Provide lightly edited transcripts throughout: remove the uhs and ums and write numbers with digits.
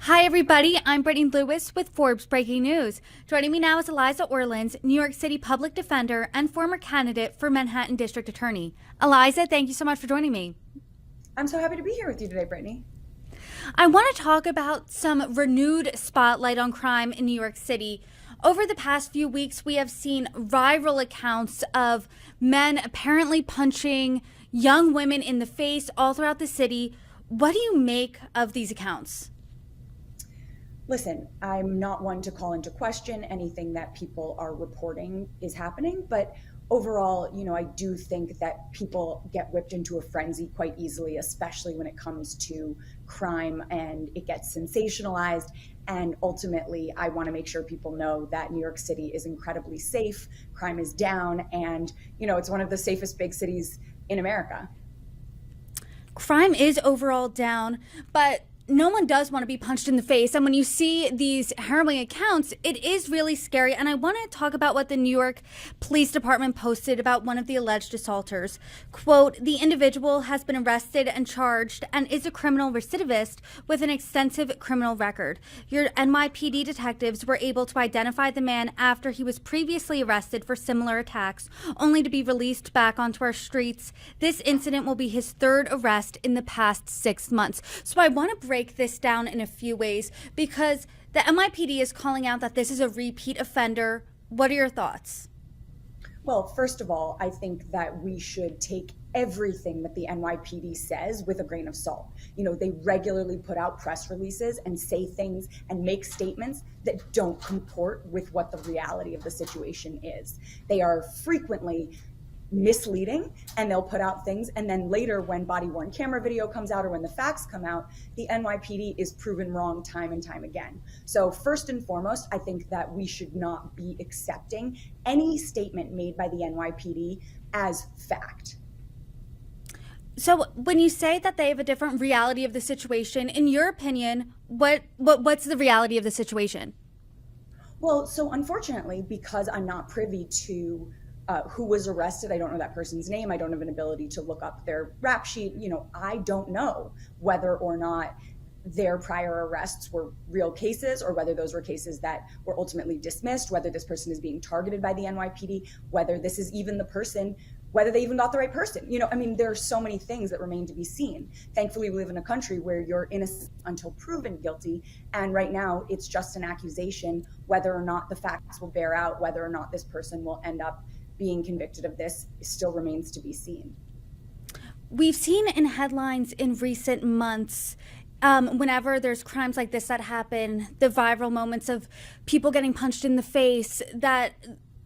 Hi, everybody. I'm Brittany Lewis with Forbes Breaking News. Joining me now is Eliza Orlins, New York City public defender and former candidate for Manhattan District Attorney. Eliza, thank you so much for joining me. I'm so happy to be here with you today, Brittany. I want to talk about some renewed spotlight on crime in New York City. Over the past few weeks, we have seen viral accounts of men apparently punching young women in the face all throughout the city. What do you make of these accounts? Listen, I'm not one to call into question anything that people are reporting is happening, but overall, I do think that people get whipped into a frenzy quite easily, especially when it comes to crime and it gets sensationalized. And ultimately, I want to make sure people know that New York City is incredibly safe, crime is down, and, it's one of the safest big cities in America. Crime is overall down, but no one does want to be punched in the face. And when you see these harrowing accounts, it is really scary. And I want to talk about what the New York Police Department posted about one of the alleged assaulters. Quote, the individual has been arrested and charged and is a criminal recidivist with an extensive criminal record. Your NYPD detectives were able to identify the man after he was previously arrested for similar attacks, only to be released back onto our streets. This incident will be his third arrest in the past 6 months. So I want to break this down in a few ways because the NYPD is calling out that this is a repeat offender. What are your thoughts? Well, first of all, I think that we should take everything that the NYPD says with a grain of salt. They regularly put out press releases and say things and make statements that don't comport with what the reality of the situation is. They are frequently misleading, and they'll put out things, and then later when body-worn camera video comes out or when the facts come out, the NYPD is proven wrong time and time again. So first and foremost, I think that we should not be accepting any statement made by the NYPD as fact. So when you say that they have a different reality of the situation, in your opinion, what's the reality of the situation? Well, so unfortunately, because I'm not privy to who was arrested, I don't know that person's name. I don't have an ability to look up their rap sheet. I don't know whether or not their prior arrests were real cases or whether those were cases that were ultimately dismissed, whether this person is being targeted by the NYPD, whether this is even the person, whether they even got the right person. There are so many things that remain to be seen. Thankfully, we live in a country where you're innocent until proven guilty. And right now, it's just an accusation. Whether or not the facts will bear out, whether or not this person will end up being convicted of this still remains to be seen. We've seen in headlines in recent months, whenever there's crimes like this that happen, the viral moments of people getting punched in the face, that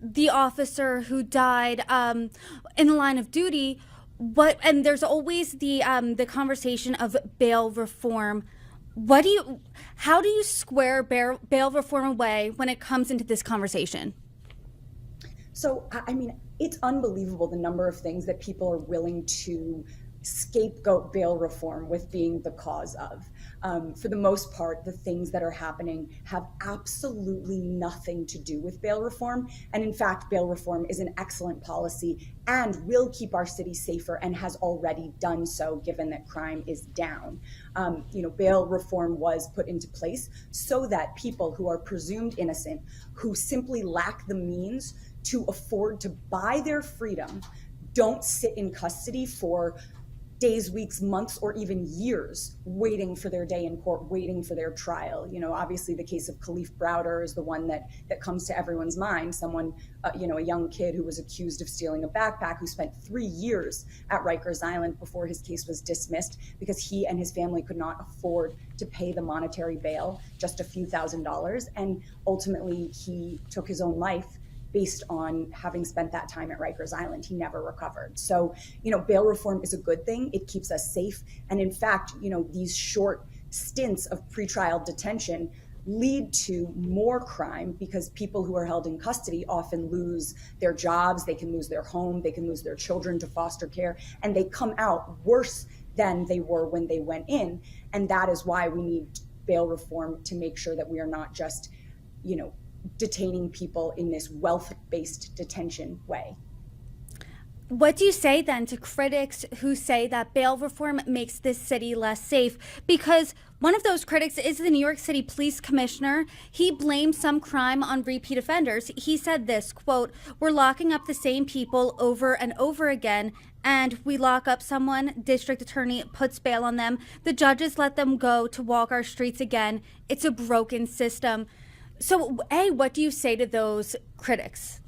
the officer who died in the line of duty, and there's always the conversation of bail reform. How do you square bail reform away when it comes into this conversation? So, it's unbelievable the number of things that people are willing to scapegoat bail reform with being the cause of. For the most part, the things that are happening have absolutely nothing to do with bail reform. And in fact, bail reform is an excellent policy and will keep our city safer and has already done so, given that crime is down. Bail reform was put into place so that people who are presumed innocent, who simply lack the means to afford to buy their freedom, don't sit in custody for days, weeks, months, or even years waiting for their day in court, waiting for their trial. Obviously the case of Khalif Browder is the one that comes to everyone's mind. Someone, a young kid who was accused of stealing a backpack, who spent 3 years at Rikers Island before his case was dismissed because he and his family could not afford to pay the monetary bail, just a few $1,000s. And ultimately he took his own life based on having spent that time at Rikers Island. He never recovered. So, bail reform is a good thing. It keeps us safe. And in fact, these short stints of pretrial detention lead to more crime because people who are held in custody often lose their jobs, they can lose their home, they can lose their children to foster care, and they come out worse than they were when they went in. And that is why we need bail reform to make sure that we are not just, detaining people in this wealth-based detention way. What do you say then to critics who say that bail reform makes this city less safe? Because one of those critics is the New York City Police Commissioner. He blamed some crime on repeat offenders. He said this, quote, "We're locking up the same people over and over again, and we lock up someone, district attorney puts bail on them, the judges let them go to walk our streets again. It's a broken system." So, A, what do you say to those critics?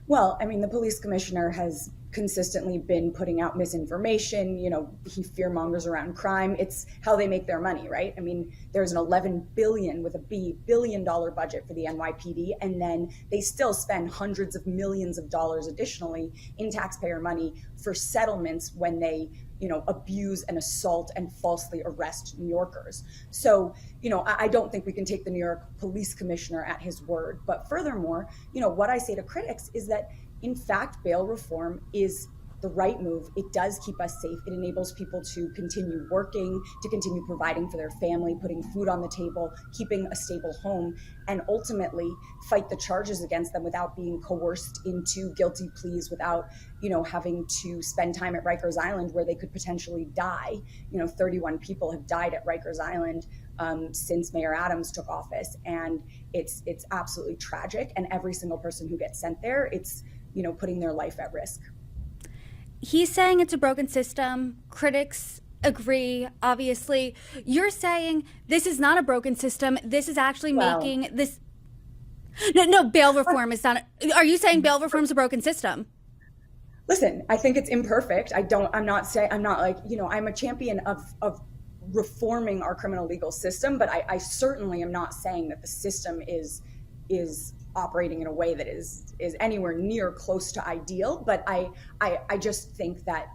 Well, I mean, the police commissioner has consistently been putting out misinformation. He fearmongers around crime. It's how they make their money, right? I mean, there's an 11 billion with a B billion-dollar budget for the NYPD, and then they still spend hundreds of millions of dollars additionally in taxpayer money for settlements when they abuse and assault and falsely arrest New Yorkers. So, I don't think we can take the New York police commissioner at his word. But furthermore, what I say to critics is that, in fact, bail reform is the right move. It does keep us safe. It enables people to continue working, to continue providing for their family, putting food on the table, keeping a stable home, and ultimately fight the charges against them without being coerced into guilty pleas, without, having to spend time at Rikers Island where they could potentially die. 31 people have died at Rikers Island since Mayor Adams took office, and it's absolutely tragic. And every single person who gets sent there, it's putting their life at risk. He's saying it's a broken system. Critics agree, obviously. You're saying this is not a broken system. This is actually making this. No, bail reform is not. Are you saying bail reform is a broken system? Listen, I think it's imperfect. I'm not like, I'm a champion of reforming our criminal legal system, but I certainly am not saying that the system is operating in a way that is anywhere near close to ideal. But I just think that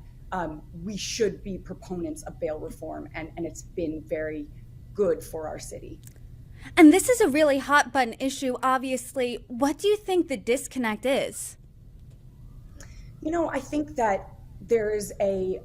we should be proponents of bail reform, and it's been very good for our city. And this is a really hot button issue, obviously. What do you think the disconnect is? I think that there is a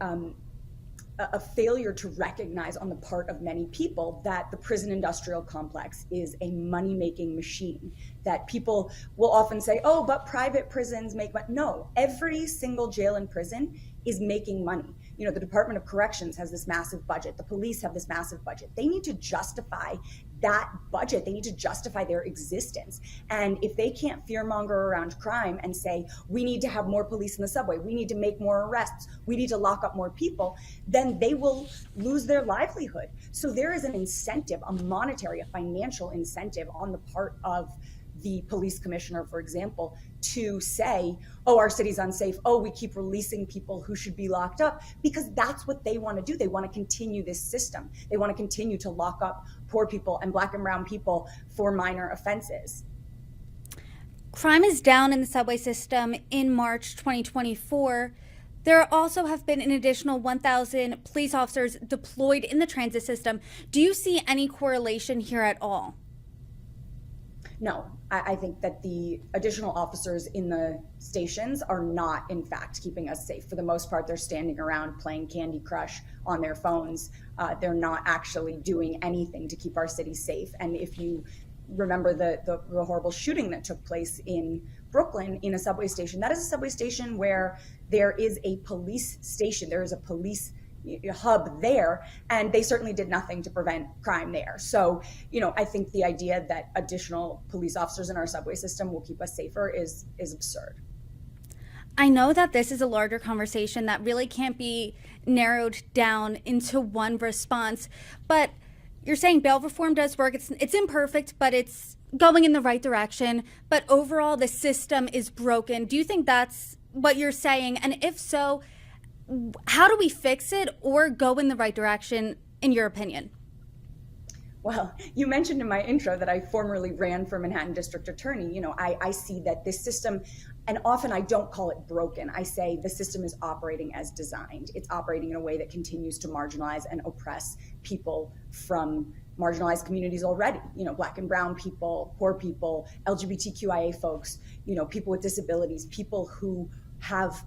failure to recognize on the part of many people that the prison industrial complex is a money-making machine, that people will often say, oh, but private prisons make money. No, every single jail and prison is making money. The Department of Corrections has this massive budget. The police have this massive budget. They need to justify that budget. They need to justify their existence. And if they can't fearmonger around crime and say, we need to have more police in the subway, we need to make more arrests, we need to lock up more people, then they will lose their livelihood. So there is an incentive, a monetary, a financial incentive on the part of the police commissioner, for example, to say, oh, our city's unsafe. Oh, we keep releasing people who should be locked up, because that's what they want to do. They want to continue this system. They want to continue to lock up poor people and Black and brown people for minor offenses. Crime is down in the subway system in March 2024. There also have been an additional 1,000 police officers deployed in the transit system. Do you see any correlation here at all? No, I think that the additional officers in the stations are not, in fact, keeping us safe. For the most part, they're standing around playing Candy Crush on their phones. They're not actually doing anything to keep our city safe. And if you remember the horrible shooting that took place in Brooklyn in a subway station, that is a subway station where there is a police station. There is a police hub there, and they certainly did nothing to prevent crime there. So, I think the idea that additional police officers in our subway system will keep us safer is absurd. I know that this is a larger conversation that really can't be narrowed down into one response, but you're saying bail reform does work. It's imperfect, but it's going in the right direction. But overall, the system is broken. Do you think that's what you're saying? And if so, how do we fix it or go in the right direction, in your opinion? Well, you mentioned in my intro that I formerly ran for Manhattan District Attorney. I see that this system, and often I don't call it broken. I say the system is operating as designed. It's operating in a way that continues to marginalize and oppress people from marginalized communities already. Black and brown people, poor people, LGBTQIA folks, people with disabilities, people who have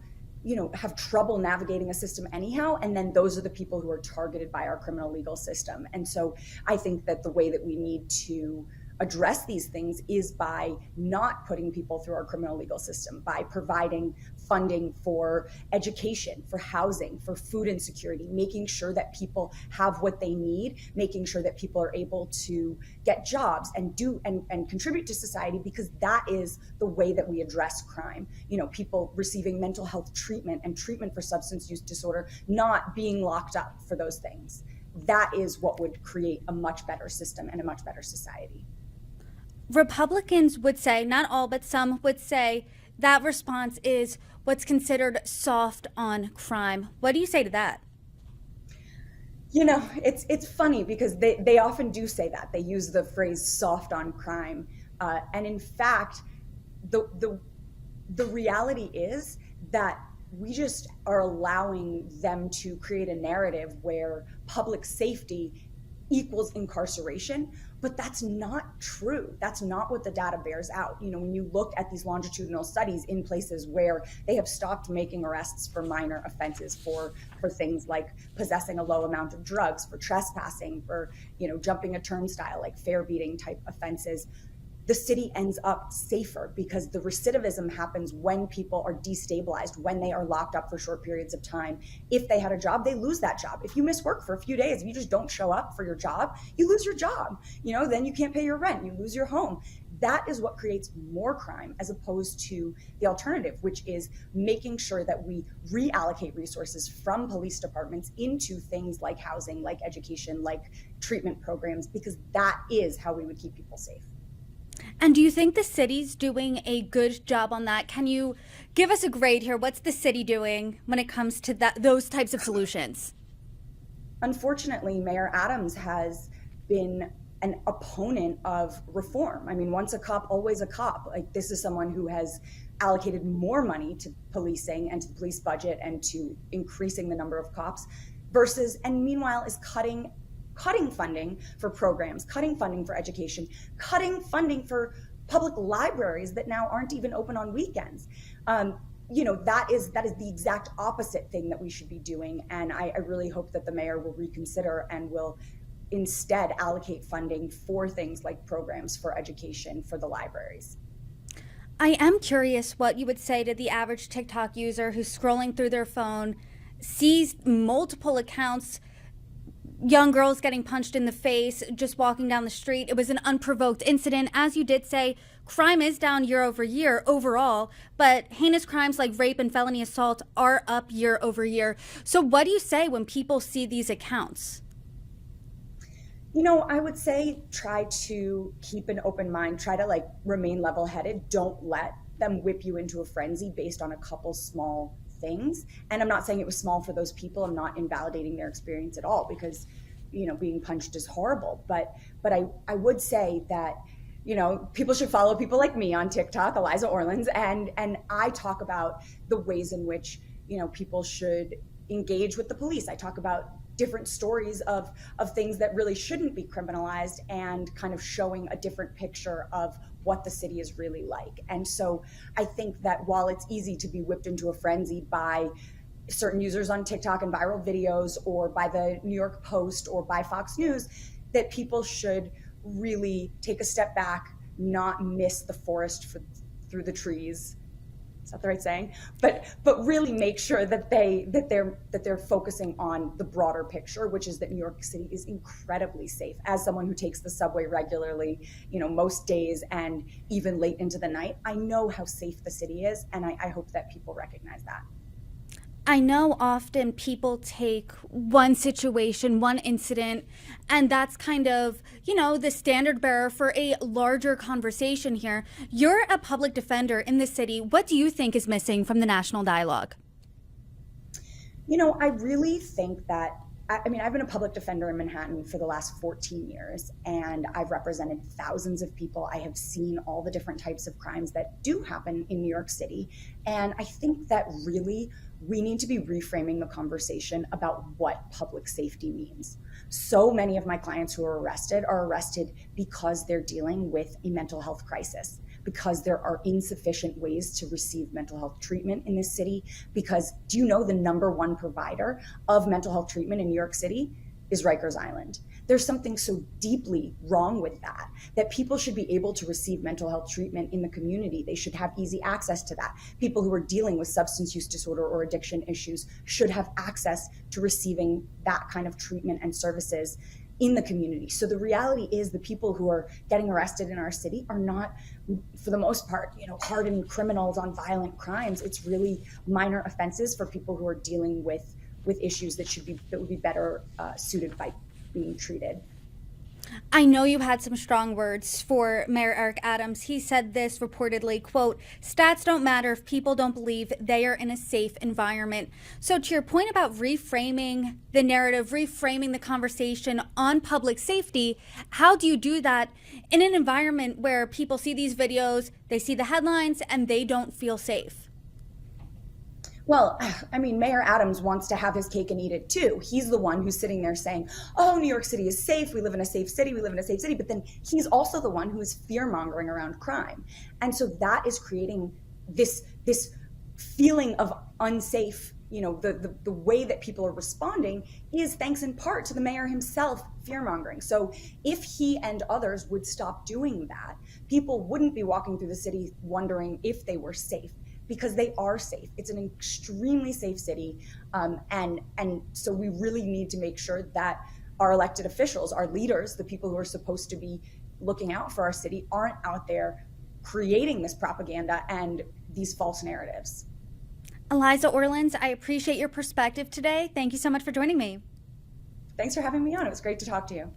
trouble navigating a system anyhow. And then those are the people who are targeted by our criminal legal system. And so I think that the way that we need to address these things is by not putting people through our criminal legal system, by providing funding for education, for housing, for food insecurity, making sure that people have what they need, making sure that people are able to get jobs and contribute to society, because that is the way that we address crime. People receiving mental health treatment and treatment for substance use disorder, not being locked up for those things. That is what would create a much better system and a much better society. Republicans would say, not all, but some would say that response is what's considered soft on crime. What do you say to that? It's funny because they often do say that. They use the phrase soft on crime. And in fact, the reality is that we just are allowing them to create a narrative where public safety equals incarceration, but that's not true. That's not what the data bears out. When you look at these longitudinal studies in places where they have stopped making arrests for minor offenses, for things like possessing a low amount of drugs, for trespassing, for jumping a turnstile, like fare beating type offenses, the city ends up safer because the recidivism happens when people are destabilized, when they are locked up for short periods of time. If they had a job, they lose that job. If you miss work for a few days, if you just don't show up for your job, you lose your job. Then you can't pay your rent, you lose your home. That is what creates more crime, as opposed to the alternative, which is making sure that we reallocate resources from police departments into things like housing, like education, like treatment programs, because that is how we would keep people safe. And do you think the city's doing a good job on that? Can you give us a grade here? What's the city doing when it comes to those types of solutions? Unfortunately, Mayor Adams has been an opponent of reform. I mean, once a cop, always a cop. Like, this is someone who has allocated more money to policing and to the police budget and to increasing the number of cops and meanwhile is cutting funding for programs, cutting funding for education, cutting funding for public libraries that now aren't even open on weekends. That is the exact opposite thing that we should be doing. And I really hope that the mayor will reconsider and will instead allocate funding for things like programs for education, for the libraries. I am curious what you would say to the average TikTok user who's scrolling through their phone, sees multiple accounts, young girls getting punched in the face, just walking down the street. It was an unprovoked incident. As you did say, crime is down year over year overall, but heinous crimes like rape and felony assault are up year over year. So what do you say when people see these accounts? I would say try to keep an open mind, try to remain level-headed. Don't let them whip you into a frenzy based on a couple small things. And I'm not saying it was small for those people. I'm not invalidating their experience at all, because being punched is horrible. But I would say that people should follow people like me on TikTok, Eliza Orlins, and I talk about the ways in which people should engage with the police. I talk about different stories of things that really shouldn't be criminalized, and kind of showing a different picture of what the city is really like. And so I think that while it's easy to be whipped into a frenzy by certain users on TikTok and viral videos, or by the New York Post, or by Fox News, that people should really take a step back, not miss the forest through the trees. Is that the right saying? But really make sure that they're focusing on the broader picture, which is that New York City is incredibly safe. As someone who takes the subway regularly, most days and even late into the night, I know how safe the city is, and I hope that people recognize that. I know often people take one situation, one incident, and that's kind of, the standard bearer for a larger conversation here. You're a public defender in the city. What do you think is missing from the national dialogue? I really think that, I've been a public defender in Manhattan for the last 14 years, and I've represented thousands of people. I have seen all the different types of crimes that do happen in New York City. And I think that really we need to be reframing the conversation about what public safety means. So many of my clients who are arrested because they're dealing with a mental health crisis, because there are insufficient ways to receive mental health treatment in this city. Because do you know the number one provider of mental health treatment in New York City? is Rikers Island. There's something so deeply wrong with that, that people should be able to receive mental health treatment in the community. They should have easy access to that. People who are dealing with substance use disorder or addiction issues should have access to receiving that kind of treatment and services in the community. So the reality is the people who are getting arrested in our city are not, for the most part, hardened criminals on violent crimes. It's really minor offenses for people who are dealing with issues that would be better suited by being treated. I know you had some strong words for Mayor Eric Adams. He said this reportedly, quote, "Stats don't matter if people don't believe they are in a safe environment." So to your point about reframing the narrative, reframing the conversation on public safety, how do you do that in an environment where people see these videos, they see the headlines, and they don't feel safe? Well, I mean, Mayor Adams wants to have his cake and eat it too. He's the one who's sitting there saying, oh, New York City is safe. We live in a safe city. We live in a safe city. But then he's also the one who is fear mongering around crime. And so that is creating this feeling of unsafe. The way that people are responding is thanks in part to the mayor himself fear mongering. So if he and others would stop doing that, people wouldn't be walking through the city wondering if they were safe. Because they are safe. It's an extremely safe city. And so we really need to make sure that our elected officials, our leaders, the people who are supposed to be looking out for our city, aren't out there creating this propaganda and these false narratives. Eliza Orlins, I appreciate your perspective today. Thank you so much for joining me. Thanks for having me on. It was great to talk to you.